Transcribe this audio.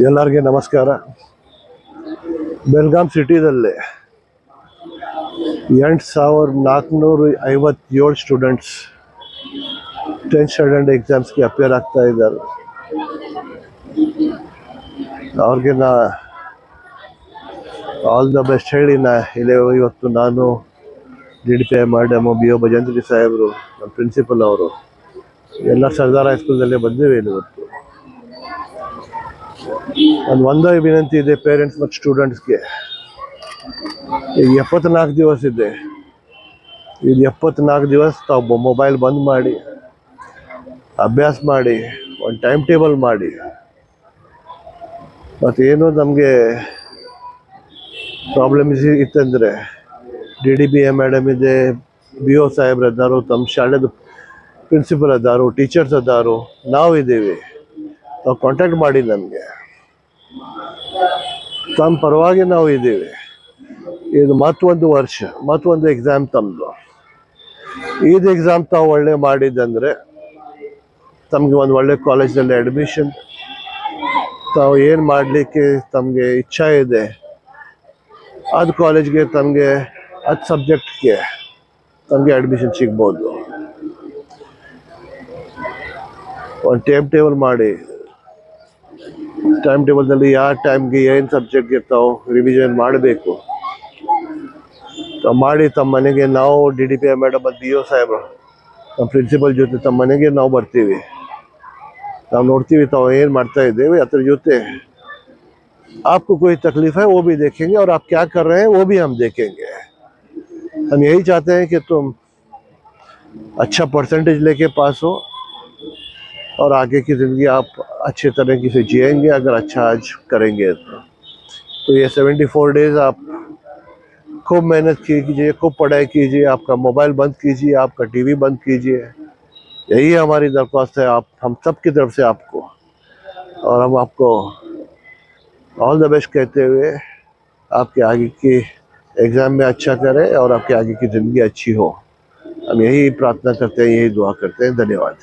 ಎಲ್ಲರಿಗೆ ನಮಸ್ಕಾರ. ಬೆಲ್ಗಾಮ್ ಸಿಟಿದಲ್ಲಿ 8457 ಸ್ಟೂಡೆಂಟ್ಸ್ 10th ಸ್ಟ್ಯಾಂಡರ್ಡ್ ಎಕ್ಸಾಮ್ಸ್ಗೆ ಅಪಿಯರ್ ಆಗ್ತಾ ಇದ್ದಾರೆ. ಅವ್ರಿಗೆ ನಾ ಆಲ್ ದ ಬೆಸ್ಟ್ ಹೇಳಿ ಇವತ್ತು ನಾನು DDPI ಮೇಡಮು BO ಭಜಂತ್ರಿ ಸಾಹೇಬರು, ನಮ್ಮ ಪ್ರಿನ್ಸಿಪಲ್ ಅವರು ಎಲ್ಲ ಸರ್ದಾರ್ ಹೈಸ್ಕೂಲ್ದಲ್ಲೇ ಬಂದಿವೆ ಇವತ್ತು. ಒಂದೇ ವಿನಂತಿ ಇದೆ ಪೇರೆಂಟ್ಸ್ ಮತ್ತು ಸ್ಟೂಡೆಂಟ್ಸ್ಗೆ. ಈಗ 74 ದಿವಸ ಇದೆ. ಇದು 74 ದಿವಸ ತಾವು ಮೊಬೈಲ್ ಬಂದ್ ಮಾಡಿ ಅಭ್ಯಾಸ ಮಾಡಿ ಒಂದು ಟೈಮ್ ಟೇಬಲ್ ಮಾಡಿ. ಮತ್ತೇನು ನಮಗೆ ಪ್ರಾಬ್ಲಮ್ ಇತ್ತಂದರೆ DDPI ಮೇಡಮ್ ಇದೆ, BO ಸಾಹೇಬ್ರು ಅದಾರು, ತಮ್ಮ ಶಾಲೆದು ಪ್ರಿನ್ಸಿಪಲ್ ಅದಾರು, ಟೀಚರ್ಸ್ ಅದಾರು, ನಾವು ಇದ್ದೀವಿ. ನಾವು ಕಾಂಟ್ಯಾಕ್ಟ್ ಮಾಡಿ ನಮಗೆ ತಮ್ಮ ಪರವಾಗಿ ನಾವು ಇದ್ದೀವಿ. ಇದು ಮತ್ತೊಂದು ವರ್ಷ, ಮತ್ತೊಂದು ಎಕ್ಸಾಮ್ ತಮ್ಮದು. ಇದು ಎಕ್ಸಾಮ್ ತಾವು ಒಳ್ಳೆ ಮಾಡಿದ್ದಂದರೆ ತಮಗೆ ಒಂದು ಒಳ್ಳೆ ಕಾಲೇಜಲ್ಲಿ ಅಡ್ಮಿಷನ್, ತಾವು ಏನು ಮಾಡಲಿಕ್ಕೆ ತಮಗೆ ಇಚ್ಛೆ ಇದೆ ಅದು ಕಾಲೇಜ್ಗೆ ತಮಗೆ ಅದು ಸಬ್ಜೆಕ್ಟ್ಗೆ ತಮಗೆ ಅಡ್ಮಿಷನ್ ಸಿಗ್ಬೋದು. ಒಂದು ಟೈಮ್ ಟೇಬಲ್ ಮಾಡಿ, ಟೈಮ್ ಟೇಬಲ್ನಲ್ಲಿ ಯಾವ ಟೈಮ್ಗೆ ಏನು ಸಬ್ಜೆಕ್ಟ್ ಇರ್ತಾವೆ ರಿವಿಷನ್ ಮಾಡಬೇಕು ಮಾಡಿ. ತಮ್ಮ ಮನೆಗೆ ನಾವು DDPI ಮೇಡಮ್ ಮತ್ತು BO ಸಾಹೇಬ್ರು ನಮ್ಮ ಪ್ರಿನ್ಸಿಪಲ್ ಜೊತೆ ತಮ್ಮ ಮನೆಗೆ ನಾವು ಬರ್ತೀವಿ. ನಾವು ನೋಡ್ತೀವಿ ತಾವು ಏನು ಮಾಡ್ತಾ ಇದ್ದೇವೆ. ಅದ್ರ ಜೊತೆ आपको कोई तकलीफ है वो भी देखेंगे और आप क्या कर रहे हैं वो भी हम देखेंगे. हम यही चाहते हैं कि तुम अच्छा परसेंटेज लेके पास हो और आगे की ज़िंदगी आप अच्छे तरीके से जिएंगे अगर अच्छा आज करेंगे तो ये 74 डेज़ आप खूब मेहनत कीजिए, खूब पढ़ाई कीजिए, आपका मोबाइल बंद कीजिए, आपका TV बंद कीजिए. यही हमारी दरख्वास्त है आप हम सब की तरफ से आपको. और हम आपको ऑल द बेस्ट कहते हुए आपके आगे की एग्ज़ाम में अच्छा करें और आपके आगे की ज़िंदगी अच्छी हो. हम यही प्रार्थना करते हैं, यही दुआ करते हैं. धन्यवाद.